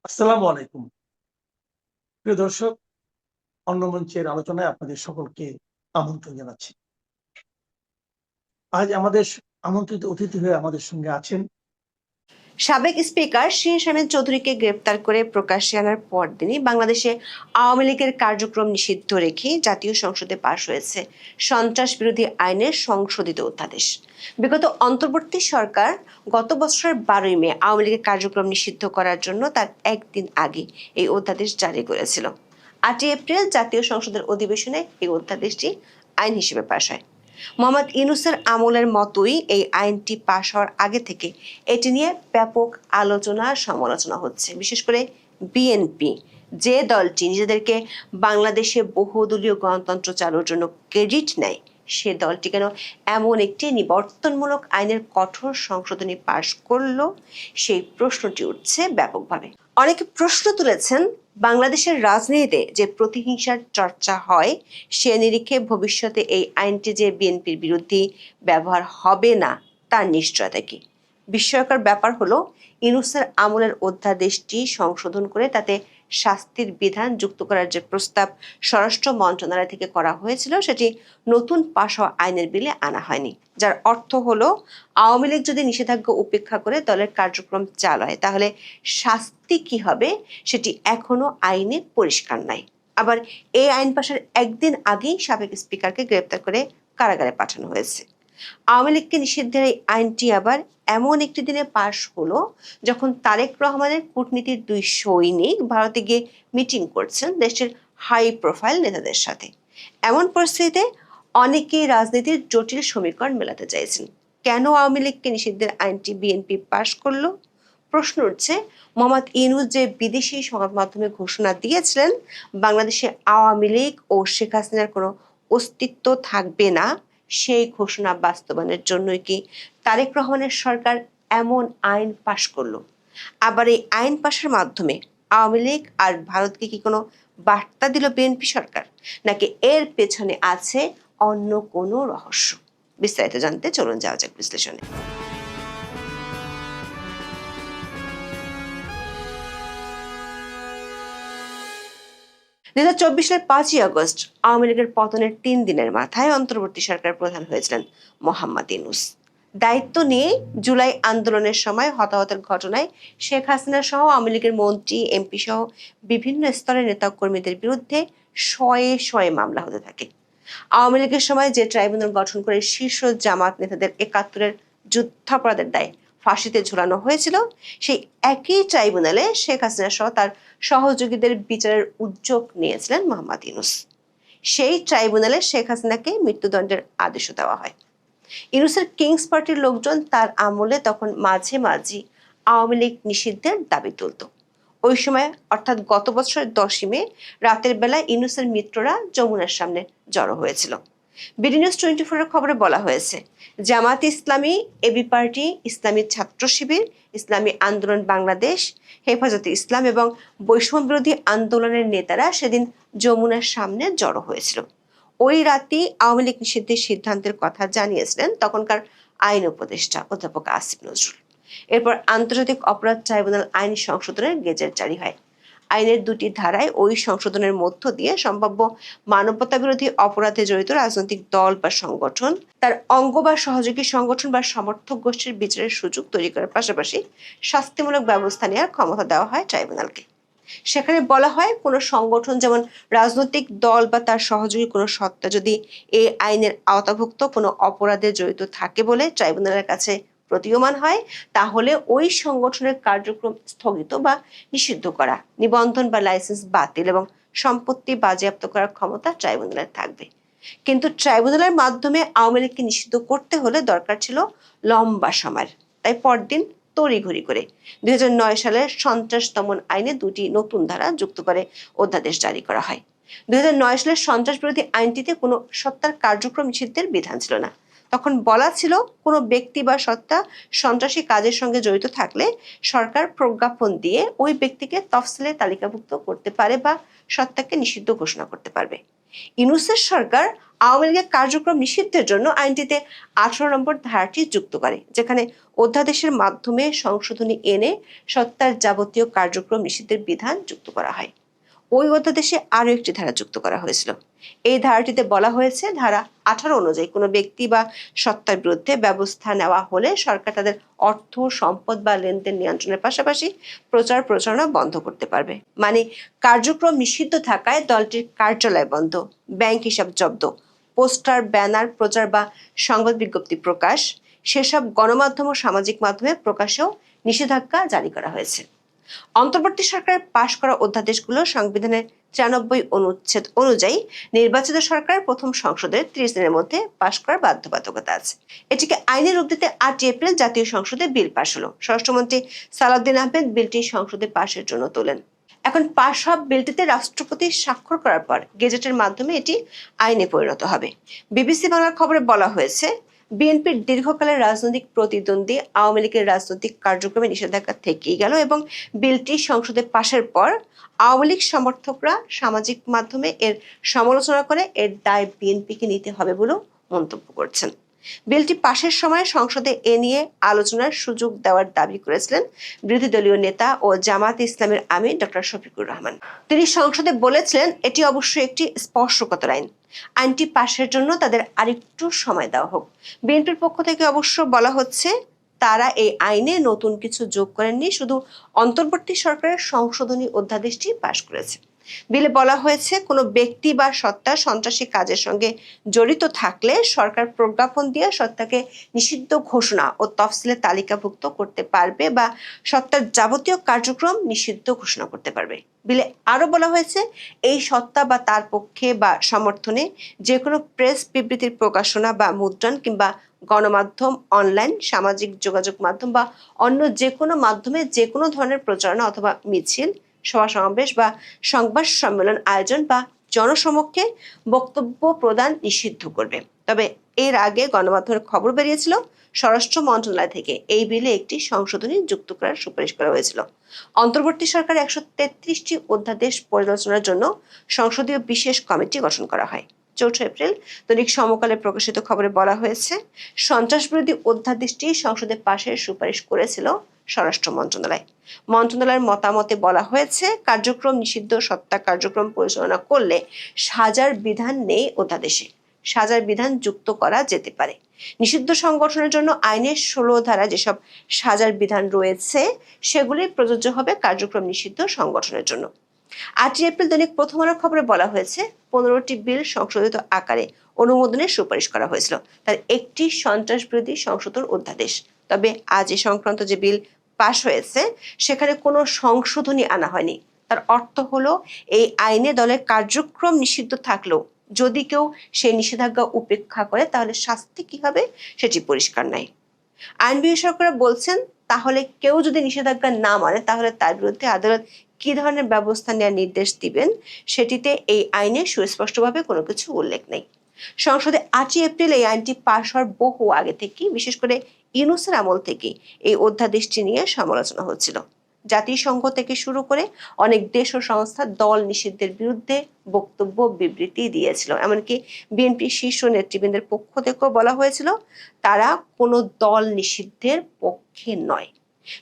আসসালামু আলাইকুম। প্রিয় দর্শক, অন্য মঞ্চের আলোচনায় আপনাদের সকলকে আমন্ত্রণ জানাচ্ছি। আজ আমাদের আমন্ত্রিত অতিথি হয়ে আমাদের সঙ্গে আছেন সাবেক স্পিকার শিরীন শারমিন চৌধুরীকে গ্রেপ্তার করে প্রকাশ্যে আনার পরদিনই বাংলাদেশে আওয়ামী লীগের কার্যক্রম নিষিদ্ধ রেখে জাতীয় সংসদে পাশ হয়েছে সন্ত্রাস বিরোধী আইনের সংশোধিত অধ্যাদেশ। বিগত অন্তর্বর্তী সরকার গত বছরের 12ই মে আওয়ামী লীগের কার্যক্রম নিষিদ্ধ করার জন্য তার একদিন আগে এই অধ্যাদেশ জারি করেছিল। 8ই এপ্রিল জাতীয় সংসদের অধিবেশনে এই অধ্যাদেশটি আইন হিসেবে পাশ হয়। মোহাম্মদ ইউনূসের আমলের মতোই এই আইনটি পাশ হওয়ার আগে থেকে এটি নিয়ে ব্যাপক আলোচনা সমালোচনা হচ্ছে, বিশেষ করে বিএনপি, যে দলটি নিজেদেরকে বাংলাদেশে বহুদলীয় গণতন্ত্র চালুর জন্য ক্রেডিট নেয়, সে দলটি কেন এমন একটি নিবর্তনমূলক আইনের কঠোর সংশোধনী পাশ করলো, সেই প্রশ্নটি উঠছে ব্যাপকভাবে। অনেকে প্রশ্ন তুলেছেন, বাংলাদেশের রাজনীতিতে যে প্রতিহিংসার চর্চা হয় সে নিরিখে ভবিষ্যতে এই আইনটি যে বিএনপির বিরুদ্ধে ব্যবহার হবে না তার নিশ্চয়তা কি? বিস্ময়কর ব্যাপার হলো, ইউনূসের আমলের অধ্যাদেশটি সংশোধন করে তাতে শাস্তির বিধান যুক্ত করার যে প্রস্তাব স্বরাষ্ট্র মন্ত্রণালয় থেকে করা হয়েছিল সেটি নতুন পাশ হওয়া আইনের বিলে আনা হয়নি। যার অর্থ হলো, আওয়ামী লীগ যদি নিষেধাজ্ঞা উপেক্ষা করে দলের কার্যক্রম চালায় তাহলে শাস্তি কি হবে সেটি এখনো আইনে পরিষ্কার নাই। আবার এই আইন পাশের একদিন আগেই সাবেক স্পিকারকে গ্রেপ্তার করে কারাগারে পাঠানো হয়েছে। আওয়ামী লীগকে নিষিদ্ধের এই আইনটি আবার এমন একটি দিনে পাশ হলো যখন তারেক রহমানের কূটনীতির 2 সৈনিক ভারতে গিয়ে মিটিং করছেন দেশের হাই প্রোফাইল নেতাদের সাথে। এমন পরিস্থিতিতে অনেকেই রাজনীতির জটিল সমীকরণ মেলাতে চাইছেন। কেন আওয়ামী লীগকে নিষিদ্ধের আইনটি বিএনপি পাশ করলো? প্রশ্ন উঠছে, মোহাম্মদ ইউনূস যে বিদেশি সংবাদ মাধ্যমে ঘোষণা দিয়েছিলেন বাংলাদেশে আওয়ামী লীগ ও শেখ হাসিনার কোনো অস্তিত্ব থাকবে না, সেই ঘোষণা বাস্তবায়নের জন্যই কি তারেক রহমানের সরকার এমন আইন পাশ করলো? আবার এই আইন পাশের মাধ্যমে আওয়ামী লীগ আর ভারতকে কি কোনো বার্তা দিল বিএনপি সরকার, নাকি এর পেছনে আছে অন্য কোনো রহস্য? বিস্তারিত জানতে চলুন যাওয়া যাক বিশ্লেষণে। 2024 সালের 5ই আগস্ট আওয়ামী লীগের পতনের 3 দিনের মাথায় অন্তর্বর্তী সরকার প্রধান হয়েছিলেন মোহাম্মদ ইউনূস। দায়িত্ব নিয়ে জুলাই আন্দোলনের সময় হতাহতের ঘটনায় শেখ হাসিনা সহ আওয়ামী লীগের মন্ত্রী, এমপি সহ বিভিন্ন স্তরের নেতা কর্মীদের বিরুদ্ধে শয়ে শয়ে মামলা হতে থাকে। আওয়ামী লীগের সময় যে ট্রাইব্যুনাল গঠন করে শীর্ষ জামাত নেতাদের 71-এর যুদ্ধাপরাধের দায়ে ফাঁসিতে ঝুলানো হয়েছিল, সেই একই ট্রাইব্যুনালে শেখ হাসিনা সহ তার সহযোগীদের বিচারের উদ্যোগ নিয়েছিলেন মোহাম্মদ ইউনূস। সেই ট্রাইব্যুনালে শেখ হাসিনাকে মৃত্যুদণ্ডের আদেশও দেওয়া হয়। ইউনূসের কিংস পার্টির লোকজন তার আমলে তখন মাঝে মাঝে আওয়ামী লীগ নিষিদ্ধের দাবি তুলত। ওই সময় অর্থাৎ গত বছরের 10ই মে রাতের বেলা ইউনূসের মিত্ররা যমুনার সামনে জড়ো হয়েছিল। বিডি নিউজ 24 এর খবরে বলা হয়েছে, জামাত ইসলামী, এবি পার্টি, ইসলামী ছাত্র শিবির, ইসলামী আন্দোলন বাংলাদেশ, হেফাজতে ইসলাম এবং বৈষম্য বিরোধী আন্দোলনের নেতারা সেদিন যমুনার সামনে জড়ো হয়েছিল। ওই রাতেই আওয়ামী লীগ নিষিদ্ধের সিদ্ধান্তের কথা জানিয়েছিলেন তখনকার আইন উপদেষ্টা অধ্যাপক আসিফ নজরুল। এরপর আন্তর্জাতিক অপরাধ ট্রাইব্যুনাল আইন সংশোধনের গেজেট জারি হয়। আইনের 2টি ধারায় ওই সংশোধনের মধ্য দিয়ে সম্ভাব্য মানবতা বিরোধী অপরাধে জড়িত রাজনৈতিক দল বা সংগঠন, তার অঙ্গ বা সহযোগী সংগঠন বা সমর্থক গোষ্ঠীর বিচারের সুযোগ তৈরি করার পাশাপাশি শাস্তিমূলক ব্যবস্থা নেওয়ার ক্ষমতা দেওয়া হয় ট্রাইব্যুনালকে। সেখানে বলা হয়, কোনো সংগঠন যেমন রাজনৈতিক দল বা তার সহযোগী কোনো সত্তা যদি এই আইনের আওতাভুক্ত কোনো অপরাধে জড়িত থাকে বলে ট্রাইব্যুনালের কাছে প্রতীয়মান হয়, তাহলে ওই সংগঠনের কার্যক্রম স্থগিত বা নিষিদ্ধ করা, নিবন্ধন বা লাইসেন্স বাতিল এবং সম্পত্তি বাজেয়াপ্ত করার ক্ষমতা ট্রাইব্যুনালের থাকবে। কিন্তু ট্রাইব্যুনালের মাধ্যমে আওয়ামী লীগকে নিষিদ্ধ করতে হলে দরকার ছিল লম্বা সময়। তাই পরদিন তড়িঘড়ি করে 2009 সালের সন্ত্রাস দমন আইনে 2টি নতুন ধারা যুক্ত করে অধ্যাদেশ জারি করা হয়। 2009 সালের সন্ত্রাস বিরোধী আইনটিতে কোনো সত্তার কার্যক্রম নিষিদ্ধের বিধান ছিল না। তখন বলা ছিল, কোনো ব্যক্তি বা সত্তা সন্ত্রাসী কাজের সঙ্গে জড়িত থাকলে সরকার প্রজ্ঞাপন দিয়ে ওই ব্যক্তিকে তফসিলে তালিকাভুক্ত করতে পারে বা সত্তাকে নিষিদ্ধ ঘোষণা করতে পারবে। ইউনূসের সরকার আওয়ামী লীগের কার্যক্রম নিষিদ্ধের জন্য আইনটিতে 18 নম্বর ধারাটি যুক্ত করে, যেখানে অধ্যাদেশের মাধ্যমে সংশোধনী এনে সত্তার যাবতীয় কার্যক্রম নিষিদ্ধের বিধান যুক্ত করা হয়। ওই অধ্যাদেশে আরো একটি ধারা যুক্ত করা হয়েছিল। এই ধারাটিতে বলা হয়েছে, ধারা 18 অনুযায়ী কোনো ব্যক্তি বা সত্তার বিরুদ্ধে ব্যবস্থা নেওয়া হলে সরকার তাদের অর্থ, সম্পদ বা লেনদেন নিয়ন্ত্রণের পাশাপাশি প্রচার প্রচারণা বন্ধ করতে পারবে। মানে কার্যক্রম নিষিদ্ধ থাকায় দলটির কার্যালয় বন্ধ, ব্যাংক হিসাব জব্দ, পোস্টার, ব্যানার, প্রচার বা সংবাদ বিজ্ঞপ্তি প্রকাশ, সেসব গণমাধ্যম ও সামাজিক মাধ্যমে প্রকাশেও নিষেধাজ্ঞা জারি করা হয়েছে। অন্তর্বর্তী সরকারের পাশ করা অধ্যাদেশগুলো সংবিধানের 93 অনুচ্ছেদ অনুযায়ী নির্বাচিত সরকার প্রথম সংসদের 30 দিনের মধ্যে পাশ করার বাধ্যবাধকতা আছে। এটিকে আইনে রূপ দিতে 8 এপ্রিল জাতীয় সংসদে বিল পাশ হলো। স্বরাষ্ট্রমন্ত্রী সালাউদ্দিন আহমেদ বিলটি সংসদে পাশের জন্য তোলেন। এখন পাশ হওয়া বিলটিতে রাষ্ট্রপতি স্বাক্ষর করার পর গেজেটের মাধ্যমে এটি আইনে পরিণত হবে। বিবিসি বাংলার খবরে বলা হয়েছে, বিএনপির দীর্ঘকালের রাজনৈতিক প্রতিদ্বন্দ্বী আওয়ামী লীগের রাজনৈতিক কার্যক্রমে নিষেধাজ্ঞা থেকেই গেল এবং বিলটি সংসদে পাশের পর আওয়ামী লীগ সমর্থকরা সামাজিক মাধ্যমে এর সমালোচনা করে এর দায় বিএনপিকে নিতে হবে বলেও মন্তব্য করছেন। বিলটি পাশের সময় সংসদে এ নিয়ে আলোচনার সুযোগ দেওয়ার দাবি করেছিলেন বিরোধী দলীয় নেতা ও জামায়াতে ইসলামের আমির ডক্টর শফিকুর রহমান। তিনি সংসদে বলেছিলেন, এটি অবশ্যই একটি স্পর্শকাতর আইন। আইনটি পাশের জন্য তাদের আরেকটু সময় দেওয়া হোক। বিএনপির পক্ষ থেকে অবশ্য বলা হচ্ছে, তারা এই আইনে নতুন কিছু যোগ করেননি, শুধু অন্তর্বর্তী সরকারের সংশোধনী অধ্যাদেশটি পাশ করেছে। বিলে বলা হয়েছে, কোনো ব্যক্তি বা সত্তা সন্ত্রাসী কাজের সঙ্গে জড়িত থাকলে সরকার প্রজ্ঞাপন দিয়ে সত্তাকে নিষিদ্ধ ঘোষণা ও তফসিলে তালিকাভুক্ত করতে পারবে বা সত্তার যাবতীয় কার্যক্রম নিষিদ্ধ ঘোষণা করতে পারবে। বিলে আরো বলা হয়েছে, এই সত্তা বা তার পক্ষে বা সমর্থনে যে কোনো প্রেস বিবৃতির প্রকাশনা বা মুদ্রণ কিংবা গণমাধ্যম, অনলাইন, সামাজিক যোগাযোগ মাধ্যম বা অন্য যে কোনো মাধ্যমে যে কোনো ধরনের প্রচারণা অথবা মিছিল, সভা সমাবেশ বা সংবাদ সম্মেলন আয়োজন বা জনসমক্ষে বক্তব্য প্রদান নিষিদ্ধ করবে। তবে এর আগে গণমাধ্যমের খবর বেরিয়েছিল, স্বরাষ্ট্র মন্ত্রণালয় থেকে এই বিলে একটি সংশোধনী যুক্ত করার সুপারিশ করা হয়েছিল। অন্তর্বর্তী সরকার 133টি অধ্যাদেশ পর্যালোচনার জন্য সংসদীয় বিশেষ কমিটি গঠন করা হয়। 4 এপ্রিল দৈনিক সমকালে প্রকাশিত খবরে বলা হয়েছে, সন্ত্রাসবিরোধী অধ্যাদেশটি সংসদে পাশের সুপারিশ করেছিল স্বরাষ্ট্র মন্ত্রণালয়। মন্ত্রণালয়ের মতামতে বলা হয়েছে, কার্যক্রম নিষিদ্ধ সত্তা কার্যক্রম পরিচালনা করলে সাজার বিধান নেই অধ্যাদেশে। সাজার বিধান যুক্ত করা যেতে পারে। নিষিদ্ধ সংগঠনের জন্য আইনের 16 ধারা যেসব সাজার বিধান রয়েছে সেগুলি প্রযোজ্য হবে কার্যক্রম নিষিদ্ধ সংগঠনের জন্য। 8 এপ্রিল দৈনিক প্রথম আলোর খবরে বলা হয়েছে, 15টি বিল সংশোধিত আকারে অনুমোদনের সুপারিশ করা হয়েছিল। তার একটি সন্ত্রাস বিরোধী সংশোধন অধ্যাদেশ। তবে আজ এ সংক্রান্ত যে বিল পাশ হয়েছে সেখানে কোনো সংশোধনী আনা হয়নি। তার অর্থ হলো, এই আইনে দলের কার্যক্রম নিষিদ্ধ থাকলেও যদি কেউ সেই নিষেধাজ্ঞা উপেক্ষা করে তাহলে শাস্তি কি হবে সেটি পরিষ্কার নাই। আইন বিশেষজ্ঞরা বলছেন, তাহলে কেউ যদি নিষেধাজ্ঞা না মানে তাহলে তার বিরুদ্ধে আদালত কি ধরনের ব্যবস্থা নেওয়ার নির্দেশ দিবেন সেটিতে এই আইনে সুস্পষ্টভাবে কোনো কিছু উল্লেখ নেই। সংসদে 8 এপ্রিল এই আইনটি পাশ হওয়ার বহু আগে থেকেই, বিশেষ করে ইউনূসের আমল থেকে এই অধ্যাদেশটি নিয়ে সমালোচনা হচ্ছিল। জাতিসংঘ থেকে শুরু করে অনেক দেশ ও সংস্থা দল নিষিদ্ধের বিরুদ্ধে বক্তব্য, বিবৃতি দিয়েছিল। এমনকি বিএনপি শীর্ষ নেতৃবৃন্দের পক্ষ থেকেও বলা হয়েছিল, তারা কোনো দল নিষিদ্ধের পক্ষে নয়।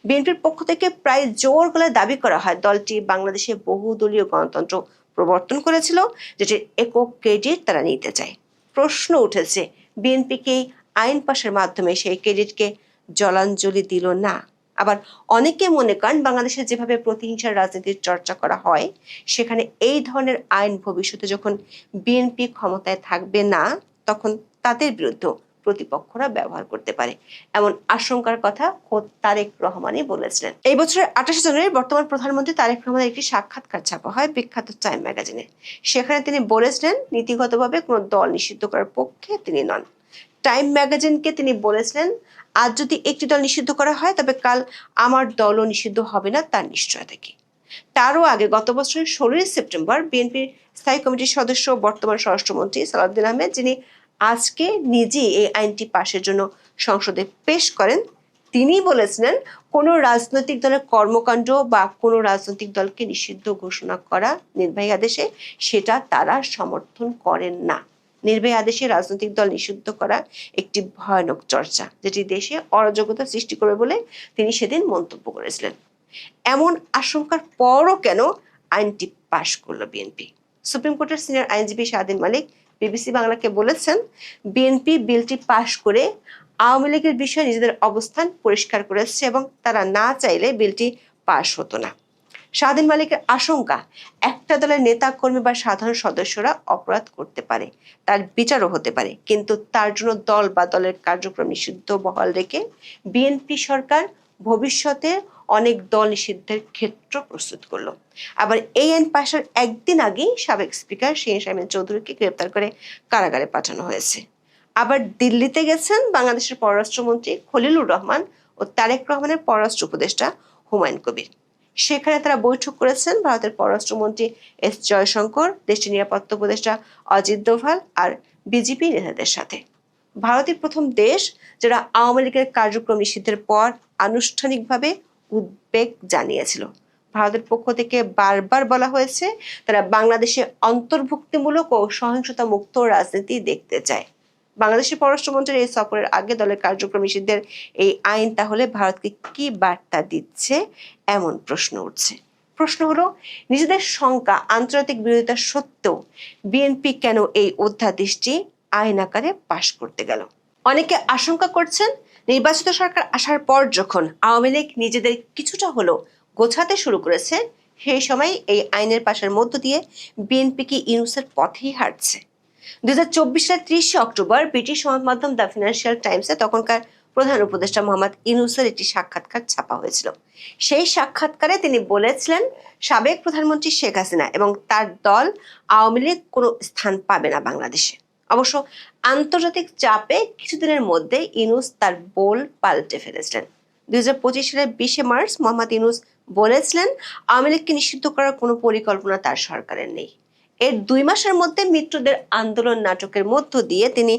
বিএনপির পক্ষ থেকে প্রায় জোর গলায় দাবি করা হয়, দলটি বাংলাদেশে বহুদলীয় গণতন্ত্র প্রবর্তন করেছিল, যেটির একক ক্রেডিট তারা নিতে চায়। প্রশ্ন উঠেছে, বিএনপিকে আইন পাশের মাধ্যমে সেই ক্রেডিটকে জলাঞ্জলি দিল না। আবার অনেকে মনে করেন, বাংলাদেশে যেভাবে প্রতিহিংসার রাজনীতির চর্চা করা হয় সেখানে এই ধরনের আইন ভবিষ্যতে যখন বিএনপি ক্ষমতায় থাকবে না তখন তাদের বিরুদ্ধে প্রতিপক্ষরা ব্যবহার করতে পারে, এমন আশঙ্কার কথা খোদ তারেক রহমানই বলেছিলেন। এই বছরের 28 জানুয়ারি বর্তমান প্রধানমন্ত্রী তারেক রহমানের একটি সাক্ষাৎকার ছাপা হয় বিখ্যাত টাইম ম্যাগাজিনে। সেখানে তিনি বলেছিলেন, নীতিগতভাবে কোনো দল নিষিদ্ধ করার পক্ষে তিনি নন। টাইম ম্যাগাজিনকে তিনি বলেছিলেন, আজ যদি একটি দল নিষিদ্ধ করা হয় তবে কাল আমার দলও নিষিদ্ধ হবে না তার নিশ্চয়তা কি। তারও আগে গত বছরের 16 সেপ্টেম্বর বিএনপির স্থায়ী কমিটির সদস্য বর্তমান স্বরাষ্ট্রমন্ত্রী সালাউদ্দিন আহমেদ, যিনি আজকে নিজেই এই আইনটি পাশের জন্য সংসদে পেশ করেন, তিনি বলেছিলেন, কোনো রাজনৈতিক দলের কর্মকাণ্ড বা কোনো রাজনৈতিক দলকে নিষিদ্ধ ঘোষণা করা নির্বাহী আদেশে সেটা তারা সমর্থন করেন না। নির্বাহী আদেশে রাজনৈতিক দল নিষিদ্ধ করা একটি ভয়ানক চর্চা, যেটি দেশে অরাজকতা সৃষ্টি করবে বলে তিনি সেদিন মন্তব্য করেছিলেন। এমন আশঙ্কার পরও কেন আইনটি পাশ করলো বিএনপি? সুপ্রিম কোর্টের সিনিয়র আইনজীবী শাহদিন মালিক বিবিসি বাংলাকে বলেছেন, বিএনপি বিলটি পাশ করে আওয়ামী লীগের বিষয়ে নিজেদের অবস্থান পরিষ্কার করেছে এবং তারা না চাইলে বিলটি পাশ হতো না। শাহদিন মালিকের আশঙ্কা, একটা দলের নেতা কর্মী বা সাধারণ সদস্যরা অপরাধ করতে পারে, তার বিচারও হতে পারে, কিন্তু তার জন্য দল বা দলের কার্যক্রম নিষিদ্ধ বহাল রেখে বিএনপি সরকার ভবিষ্যতে অনেক দল নিষিদ্ধের ক্ষেত্র প্রস্তুত করলো। আবার এই আইন পাশের একদিন আগেই সাবেক স্পিকার শিরীন শারমিন চৌধুরীকে গ্রেপ্তার করে কারাগারে পাঠানো হয়েছে। আবার দিল্লিতে গেছেন বাংলাদেশের পররাষ্ট্রমন্ত্রী খলিলুর রহমান ও তারেক রহমানের পররাষ্ট্র উপদেষ্টা হুমায়ুন কবির। সেখানে তারা বৈঠক করেছেন ভারতের পররাষ্ট্রমন্ত্রী এস জয়শঙ্কর, দেশটির নিরাপত্তা উপদেষ্টা অজিত দোভাল আর বিজেপি নেতাদের সাথে। ভারতের প্রথম দেশ যারা আওয়ামী লীগের কার্যক্রম নিষিদ্ধের পর আনুষ্ঠানিকভাবে উদ্বেগ জানিয়েছিল। ভারতের পক্ষ থেকে বারবার বলা হয়েছে তারা বাংলাদেশে অন্তর্ভুক্তিমূলক ও সহিংসতা মুক্ত রাজনীতি দেখতে চায়। বাংলাদেশের পররাষ্ট্রমন্ত্রীর এই সফরের আগে দলের কার্যক্রম নিষিদ্ধের এই আইন তাহলে ভারতকে কি বার্তা দিচ্ছে, এমন প্রশ্ন উঠছে। প্রশ্ন হলো, নিজেদের শঙ্কা, আন্তর্জাতিক বিরোধিতা সত্ত্বেও বিএনপি কেন এই অধ্যাদেশটি আইন আকারে পাশ করতে গেল? অনেকে আশঙ্কা করছেন, নির্বাচিত সরকার আসার পর যখন আওয়ামী লীগ নিজেদের কিছুটা হলেও গোছাতে শুরু করেছে, সেই সময় এই আইনের পাশের মধ্য দিয়ে বিএনপি কি ইউনূসের পথেই হাঁটছে? 2024 সালের 30 অক্টোবর ব্রিটিশ সংবাদ মাধ্যম দ্য ফিনান্সিয়াল টাইমসে তখনকার প্রধান উপদেষ্টা মোহাম্মদ ইউনূসের একটি সাক্ষাৎকার ছাপা হয়েছিল। সেই সাক্ষাৎকারে তিনি বলেছিলেন, সাবেক প্রধানমন্ত্রী শেখ হাসিনা এবং তার দল আওয়ামী লীগ কোনো স্থান পাবে না বাংলাদেশে। অবশ্য আন্তর্জাতিক চাপে কিছুদিনের মধ্যে ইউনূস তার বোল পাল্টে ফেলেছিলেন। 2025 সালের 20 মার্চ মোহাম্মদ ইউনূস বলেছিলেন, আওয়ামী লীগকে নিষিদ্ধ করার কোনো পরিকল্পনা তার সরকারের নেই। এর 2 মাসের মধ্যে মিত্রদের আন্দোলন নাটকের মধ্য দিয়ে তিনি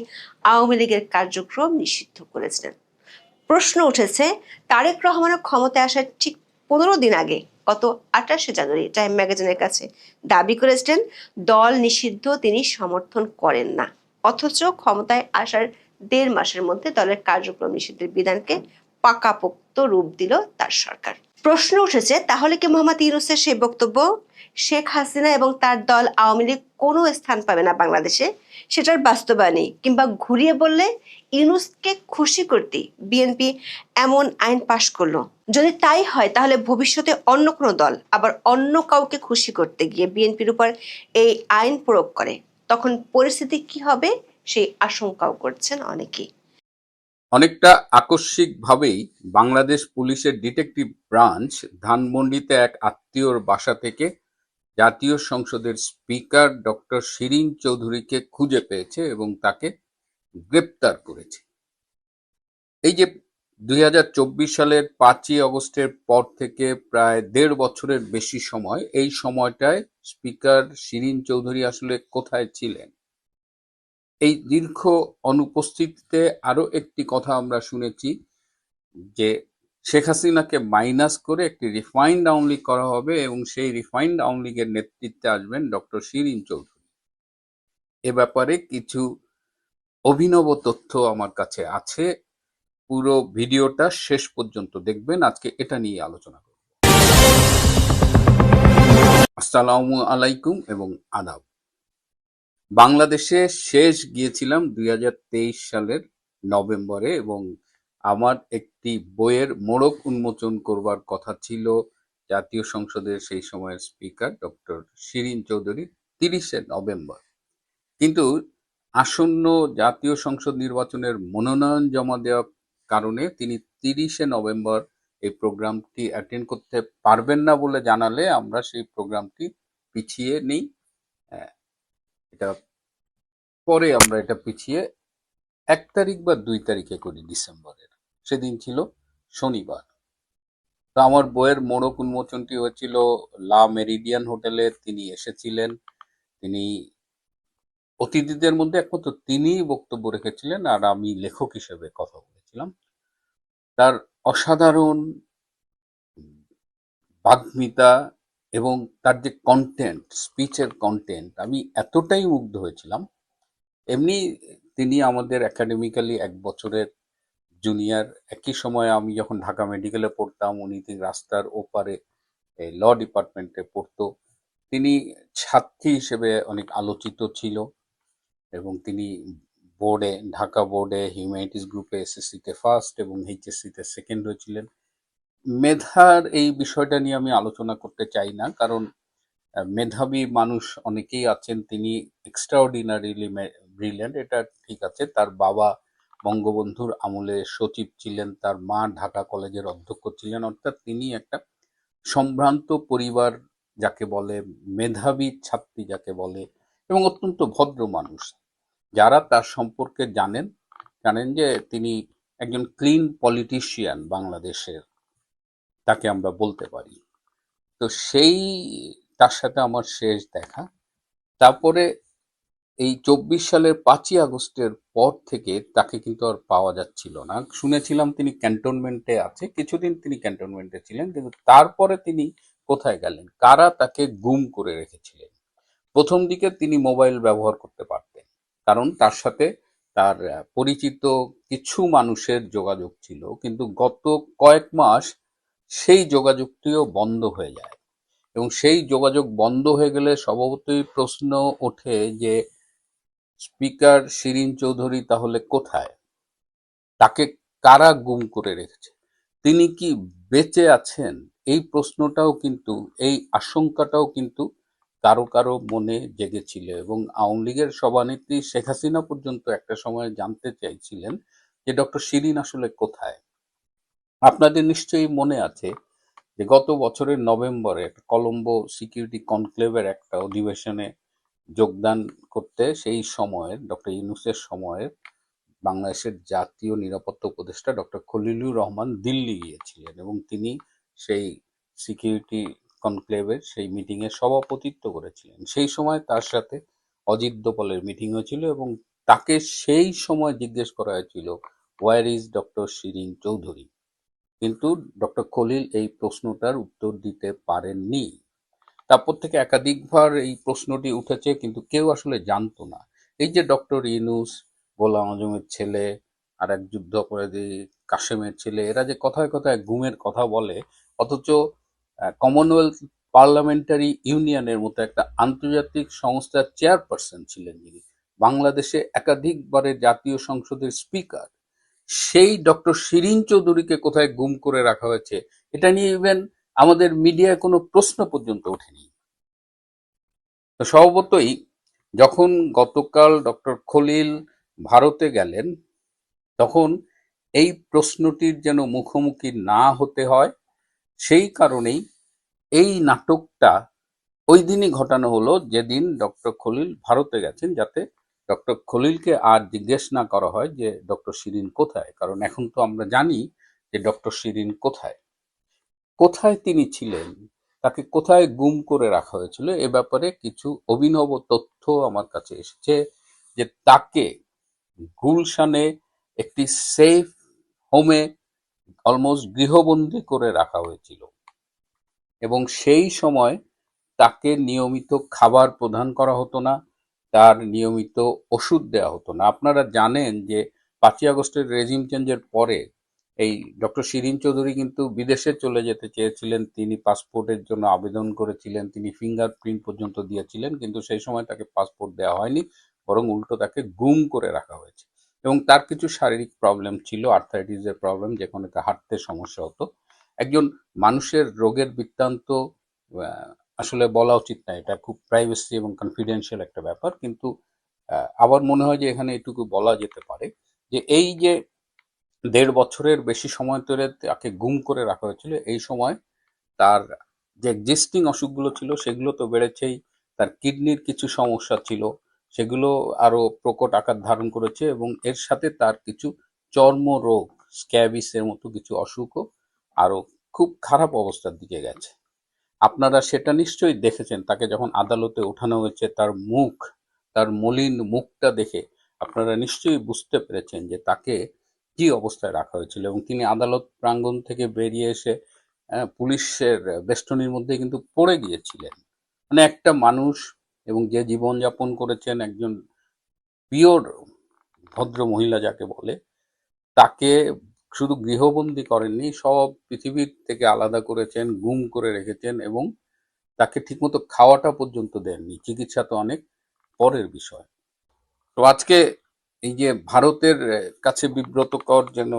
আওয়ামী লীগের কার্যক্রম নিষিদ্ধ করেছিলেন। প্রশ্ন উঠেছে, তারেক রহমানের ক্ষমতায় আসার ঠিক 15 দিন আগে, গত 28 জানুয়ারি টাইম ম্যাগাজিনের কাছে দাবি করেছিলেন দল নিষিদ্ধ তিনি সমর্থন করেন না, অথচ ক্ষমতায় আসার 1.5 মাসের মধ্যে দলের কার্যক্রম নিষিদ্ধের বিধানকে পাকাপোক্ত রূপ দিল তার সরকার। প্রশ্ন উঠেছে, তাহলে কি মোহাম্মদ ইউনূসের সেই বক্তব্য, শেখ হাসিনা এবং তার দল আওয়ামী লীগ কোনো স্থান পাবে না বাংলাদেশে, সেটার বাস্তবায়নই, কিংবা ঘুরিয়ে বললে ইউনূসকে খুশি করতে বিএনপি এমন আইন পাশ করলো? যদি তাই হয়, তাহলে ভবিষ্যতে অন্য কোনো দল আবার অন্য কাউকে খুশি করতে গিয়ে বিএনপির উপর এই আইন প্রয়োগ করে, তখন পরিস্থিতি কি হবে সেই আশঙ্কাও করছেন অনেকেই। অনেকটা আকস্মিকভাবেই বাংলাদেশ পুলিশের ডিটেকটিভ ব্রাঞ্চ ধানমন্ডিতে এক আত্মীয়র বাসা থেকে জাতীয় সংসদের স্পিকার ডক্টর শিরীন চৌধুরীকে খুঁজে পেয়েছে এবং তাকে গ্রেপ্তার করেছে। এই যে 2024 সালের 5ই অগস্টের পর থেকে প্রায় 1.5 বছরের বেশি সময়, এই সময়টায় স্পিকার শিরীন চৌধুরী আসলে কোথায় ছিলেন? এই দীর্ঘ অনুপস্থিতিতে আরো একটি কথা আমরা শুনেছি যে শেখ হাসিনাকে মাইনাস করে একটি রিফাইন্ড আওয়ামী লীগ করা হবে এবং সেই রিফাইন্ড আওয়ামী লীগের নেতৃত্বে আসবেন ডক্টর শিরীন চৌধুরী। এ ব্যাপারে কিছু অভিনব তথ্য আমার কাছে আছে। পুরো ভিডিওটা শেষ পর্যন্ত দেখবেন, আজকে এটা নিয়ে আলোচনা করব। আসসালামু আলাইকুম এবং আদাব। বাংলাদেশে শেষ গিয়েছিলাম 2023 সালের নভেম্বরে এবং আমার একটি বইয়ের মোড়ক উন্মোচন করবার কথা ছিল জাতীয় সংসদের সেই সময়ের স্পিকার ডক্টর শিরীন চৌধুরী 30শে নভেম্বর। কিন্তু আসন্ন জাতীয় সংসদ নির্বাচনের মনোনয়ন জমা দেওয়ার কারণে তিনি 30শে নভেম্বর এই প্রোগ্রামটি অ্যাটেন্ড করতে পারবেন না বলে জানালে আমরা সেই প্রোগ্রামটি পিছিয়ে নেই। এটা পরে আমরা এটা পিছিয়ে 1 তারিখ বা 2 তারিখে করি ডিসেম্বরের। সেদিন ছিল শনিবার। তো আমার বইয়ের মোড়ক উন্মোচনটি হয়েছিল লা মেরিডিয়ান হোটেলে। তিনি এসেছিলেন। তিনি অতিথিদের মধ্যে একমাত্র তিনিই বক্তব্য রেখেছিলেন আর আমি লেখক হিসেবে কথা বলেছিলাম। তার অসাধারণ বাগ্মিতা এবং তার যে কন্টেন্ট, স্পিচের কন্টেন্ট, আমি এতটাই মুগ্ধ হয়েছিলাম এমনি তিনি আমাদের একাডেমিক্যালি 1 বছরের জুনিয়র। একই সময়ে আমি যখন ঢাকা মেডিকেলে পড়তাম, উনি রাস্তার ওপারে ল ডিপার্টমেন্টে পড়তো। তিনি ছাত্রী হিসেবে অনেক আলোচিত ছিল এবং তিনি ঢাকা বোর্ডে হিউম্যানিটিস গ্রুপে এসএসসিতে ফার্স্ট এবং এইচএসসিতে সেকেন্ড হয়েছিলেন। মেধার এই বিষয়টা নিয়ে আমি আলোচনা করতে চাই না, কারণ মেধাবী মানুষ অনেকেই আছেন, তিনি এক্সট্রাঅর্ডিনারিলি ব্রিলিয়ান্ট, এটা ঠিক আছে। তার বাবা বঙ্গবন্ধুর আমলে সচিব ছিলেন, তার মা ঢাকা কলেজের অধ্যক্ষ ছিলেন, অর্থাৎ তিনি একটা সম্ভ্রান্ত পরিবার যাকে বলে, মেধাবী ছাত্রী যাকে বলে, এবং অত্যন্ত ভদ্র মানুষ। যারা তার সম্পর্কে জানেন যে তিনি একজন ক্লিন পলিটিশিয়ান বাংলাদেশের, তাকে আমরা বলতে পারি। তো সেই তার সাথে আমার শেষ দেখা। তারপরে এই 24 সালের 5ই আগস্টের পর থেকে তাকে কিন্তু আর পাওয়া যাচ্ছিল না। শুনেছিলাম তিনি ক্যান্টনমেন্টে আছে, কিছুদিন তিনি ক্যান্টনমেন্টে ছিলেন, কিন্তু তারপরে তিনি কোথায় গেলেন, কারা তাকে গুম করে রেখেছিলেন। প্রথম দিকে তিনি মোবাইল ব্যবহার করতে পারতেন, কারণ তার সাথে তার পরিচিত কিছু মানুষের যোগাযোগ ছিল, কিন্তু গত কয়েক মাস সেই যোগাযোগটিও বন্ধ হয়ে যায়। এবং সেই যোগাযোগ বন্ধ হয়ে গেলে স্বভাবতই প্রশ্ন ওঠে যে স্পিকার শিরীন চৌধুরী তাহলে কোথায়, তাকে কারা গুম করে রেখেছে, তিনি কি বেঁচে আছেন? এই প্রশ্নটাও কিন্তু, এই আশঙ্কাটাও কিন্তু কারো কারো মনে জেগেছিল। এবং আওয়ামী লীগের সভানেত্রী শেখ হাসিনা পর্যন্ত একটা সময় জানতে চাইছিলেন যে ডক্টর শিরীন আসলে কোথায়। আপনাদের নিশ্চয়ই মনে আছে যে গত বছরের নভেম্বরে একটা কলম্বো সিকিউরিটি কনক্লেভের একটা অধিবেশনে যোগদান করতে সেই সময়ের ডক্টর ইউনূসের সময়ের বাংলাদেশের জাতীয় নিরাপত্তা উপদেষ্টা ডক্টর খলিলুর রহমান দিল্লি গিয়েছিলেন, এবং তিনি সেই সিকিউরিটি কনক্লেভের সেই মিটিংয়ে সভাপতিত্ব করেছিলেন। সেই সময় তার সাথে অজিত দোভালের মিটিং হয়েছিল এবং তাকে সেই সময় জিজ্ঞেস করা হয়েছিল, where is doctor Shirin Chowdhury? কিন্তু ডক্টর খলিল এই প্রশ্নটার উত্তর দিতে পারেননি। তারপর থেকে একাধিকবার এই প্রশ্নটি উঠেছে, কিন্তু কেউ আসলে জানতো না। এই যে ডক্টর ইউনূস, গোলাম আজমের ছেলে, আর এক যুদ্ধাপরাধী কাশেমের ছেলে, এরা যে কথায় কথায় গুমের কথা বলে, অথচ কমনওয়েলথ পার্লামেন্টারি ইউনিয়নের মতো একটা আন্তর্জাতিক সংস্থার চেয়ারপারসন ছিলেন যিনি, বাংলাদেশে একাধিকবারের জাতীয় সংসদের স্পিকার, সেই ডক্টর শিরীন চৌধুরীকে কোথায় গুম করে রাখা হয়েছে, এটা নিয়ে ইভেন আমাদের মিডিয়ায় কোনো প্রশ্ন পর্যন্ত ওঠেনি। তো স্বভাবতই যখন গতকাল ডক্টর খলিল ভারতে গেলেন, তখন এই প্রশ্নটির যেন মুখোমুখি না হতে হয়, সেই কারণেই এই নাটকটা ওই দিনই ঘটানো হলো যেদিন ডক্টর খলিল ভারতে গেছেন, যাতে ডক্টর খলিলকে আর জিজ্ঞেস না করা হয় যে ডক্টর শিরীন কোথায়। কারণ এখন তো আমরা জানি যে ডক্টর শিরীন কোথায়, কোথায় তিনি ছিলেন, তাকে কোথায় গুম করে রাখা হয়েছিল। এ ব্যাপারে কিছু অভিনব তথ্য আমার কাছে এসেছে, যে তাকে গুলশানে একটি সেফ হোমে অলমোস্ট গৃহবন্দী করে রাখা হয়েছিল, এবং সেই সময় তাকে নিয়মিত খাবার প্রদান করা হতো না, তার নিয়মিত ওষুধ দেওয়া হতো না। আপনারা জানেন যে 5ই আগস্টের রেজিম চেঞ্জের পরে এই ডক্টর শিরীন চৌধুরী কিন্তু বিদেশে চলে যেতে চেয়েছিলেন, তিনি পাসপোর্টের জন্য আবেদন করেছিলেন, তিনি ফিঙ্গারপ্রিন্ট পর্যন্ত দিয়েছিলেন, কিন্তু সেই সময় তাকে পাসপোর্ট দেওয়া হয়নি, বরং উল্টো তাকে গুম করে রাখা হয়েছে। এবং তার কিছু শারীরিক প্রবলেম ছিল, আর্থারাইটিসের প্রবলেম, যেখানে তার হাঁটতে সমস্যা হতো। একজন মানুষের রোগের বৃত্তান্ত আসলে বলা উচিত না, এটা খুব প্রাইভেসি এবং কনফিডেন্সিয়াল একটা ব্যাপার, কিন্তু আবার মনে হয় যে এখানে এটুকু বলা যেতে পারে যে এই যে 1.5 বছরের বেশি সময় ধরে তাকে গুম করে রাখা হয়েছিল, এই সময় তার যে এক্সিস্টিং অসুখগুলো ছিল সেগুলো তো বেড়েছেই, তার কিডনির কিছু সমস্যা ছিল, সেগুলো আরো প্রকট আকার ধারণ করেছে, এবং এর সাথে তার কিছু চর্মরোগ, স্ক্যাবিসের মতো কিছু অসুখও আরো খুব খারাপ অবস্থার দিকে গেছে। আপনারা সেটা নিশ্চয়ই দেখেছেন, তাকে যখন আদালতে ওঠানো হয়েছে, তার মলিন মুখটা দেখে আপনারা নিশ্চয়ই বুঝতে পেরেছেন যে তাকে কি অবস্থায় রাখা হয়েছিল। এবং তিনি আদালত প্রাঙ্গণ থেকে বেরিয়ে এসে পুলিশের বেষ্টনীর মধ্যে কিন্তু পড়ে গিয়েছিলেন। মানে একটা মানুষ, এবং যে জীবনযাপন করেছেন, একজন পিওর ভদ্র মহিলা যাকে বলে, তাকে শুধু গৃহবন্দী করেননি, সব পৃথিবীর থেকে আলাদা করেছেন, গুম করে রেখেছেন এবং তাকে ঠিকমতো খাওয়াটা পর্যন্ত দেননি। চিকিৎসা তো অনেক পরের বিষয়। তো আজকে এই যে ভারতের কাছে বিব্রতকর যেন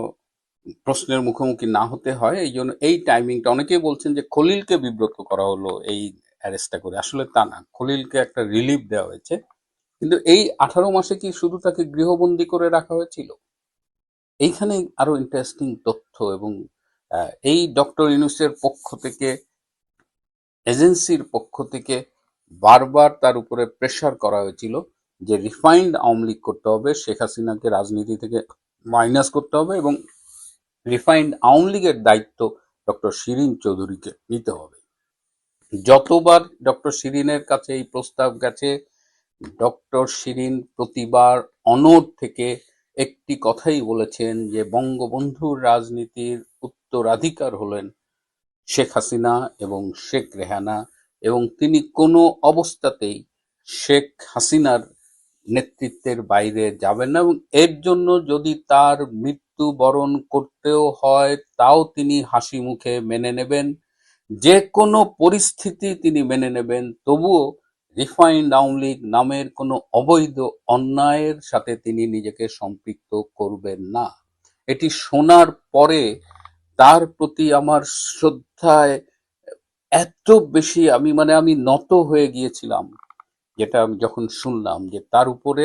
প্রশ্নের মুখোমুখি না হতে হয়, এই জন্য এই টাইমিংটা, অনেকেই বলছেন যে খলিলকে বিব্রত করা হলো এই অ্যারেস্টটা করে। আসলে তা না, খলিলকে একটা রিলিফ দেওয়া হয়েছে। কিন্তু এই 18 মাসে কি শুধু তাকে গৃহবন্দী করে রাখা হয়েছিল? এইখানে আরো ইন্টারেস্টিং তথ্য। এবং এই ডক্টর ইউনূসের পক্ষ থেকে, এজেন্সির পক্ষ থেকে বারবার তার উপরে প্রেসার করা হয়েছিল যে রিফাইন্ড আওয়ামী লীগ করতে হবে, শেখ হাসিনাকে রাজনীতি থেকে মাইনাস করতে হবে এবং রিফাইন্ড আওয়ামী লীগের দায়িত্ব ডক্টর শিরীন চৌধুরীকে নিতে হবে। যতবার ডক্টর শিরীনের কাছে এই প্রস্তাব গেছে, ডক্টর শিরীন প্রতিবার অনড় থেকে একটি কথাই বলেছেন যে বঙ্গবন্ধুর রাজনীতির উত্তরাধিকার হলেন শেখ হাসিনা এবং শেখ রেহানা, এবং তিনি কোনো অবস্থাতেই শেখ হাসিনার নেতৃত্বের বাইরে যাবেন না এবং এর জন্য যদি তার মৃত্যুবরণ করতেও হয় তাও তিনি হাসি মুখে মেনে নেবেন, যে কোনো পরিস্থিতি তিনি মেনে নেবেন, তবুও রিফাইন্ড আওয়ামী লীগ নামের কোনো অবৈধ অন্যায়ের সাথে তিনি নিজেকে সম্পৃক্ত করবেন না। এটি শোনার পরে তার প্রতি আমার শ্রদ্ধায় এত বেশি, আমি নত হয়ে গিয়েছিলাম, যেটা আমি যখন শুনলাম যে তার উপরে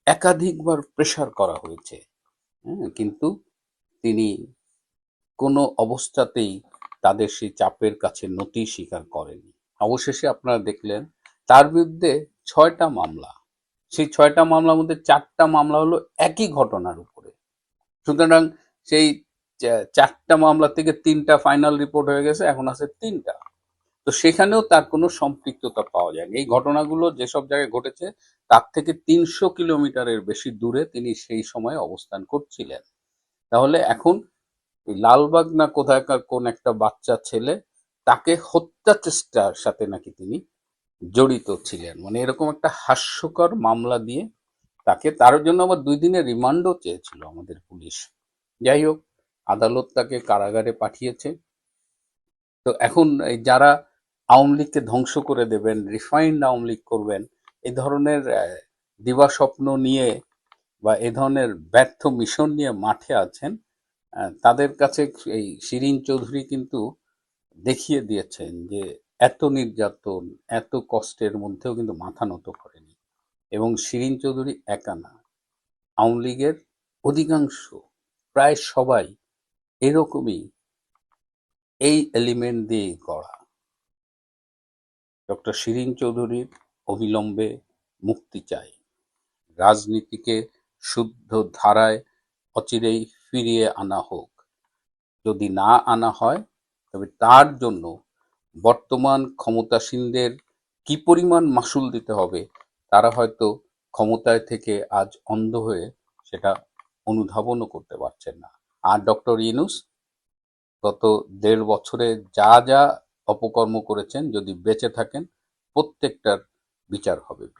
একাধিকবার প্রেসার করা হয়েছে। হ্যাঁ, কিন্তু তিনি কোনো অবস্থাতেই তাদের সেই চাপের কাছে নতি স্বীকার করেনি। অবশেষে আপনারা দেখলেন তার বিরুদ্ধে 6টা মামলা, সেই 6টা মামলার মধ্যে 4টা মামলা হলো একই ঘটনার উপরে। সুতরাং সেই 4টা মামলা থেকে 3টা ফাইনাল রিপোর্ট হয়ে গেছে, এখন আছে 3টা। তো সেখানেও তার কোনো সম্পৃক্ততা পাওয়া যায়নি। এই ঘটনাগুলো যেসব জায়গায় ঘটেছে তার থেকে 300 কিলোমিটারের বেশি দূরে তিনি সেই সময় অবস্থান করছিলেন। তাহলে এখন এই লালবাগ না কোথাকার কোন একটা বাচ্চা ছেলে, তাকে হত্যা চেষ্টার সাথে নাকি তিনি জড়িত ছিলেন। মানে এরকম একটা হাস্যকর মামলা দিয়ে তাকে, তার জন্য আবার 2 দিনের রিমান্ডও চেয়েছিল আমাদের পুলিশ। যাই হোক, আদালত তাকে কারাগারে পাঠিয়েছে। তো এখন এই যারা আওয়ামী লীগকে ধ্বংস করে দেবেন, রিফাইন্ড আওয়ামী লীগ করবেন, এই ধরনের দিবাস্বপ্ন নিয়ে বা এ ধরনের ব্যর্থ মিশন নিয়ে মাঠে আছেন, তাদের কাছে এই শিরীন চৌধুরী কিন্তু দেখিয়ে দিয়েছেন যে এত নির্যাতন, এত কষ্টের মধ্যেও কিন্তু মাথা নত করেনি। এবং শিরীন চৌধুরী একা না, আওয়ামী লীগের অধিকাংশ, প্রায় সবাই এরকমই, এই এলিমেন্ট দিয়ে গড়া। ডক্টর শিরীন চৌধুরীর অবিলম্বে মুক্তি চাই। রাজনীতিকে শুদ্ধ ধারায় অচিরেই ফিরিয়ে আনা হোক। যদি না আনা হয় তবে তার জন্য বর্তমান ক্ষমতাসীনদের কি পরিমাণ মাশুল দিতে হবে তারা হয়তো ক্ষমতায় থেকে আজ অন্ধ হয়ে সেটা অনুধাবনও করতে পারছেন না। আর ডক্টর ইউনূস গত 1.5 বছরে যা যা অপকর্ম করেছেন, যদি বেঁচে থাকেন প্রত্যেকটার বিচার হবে।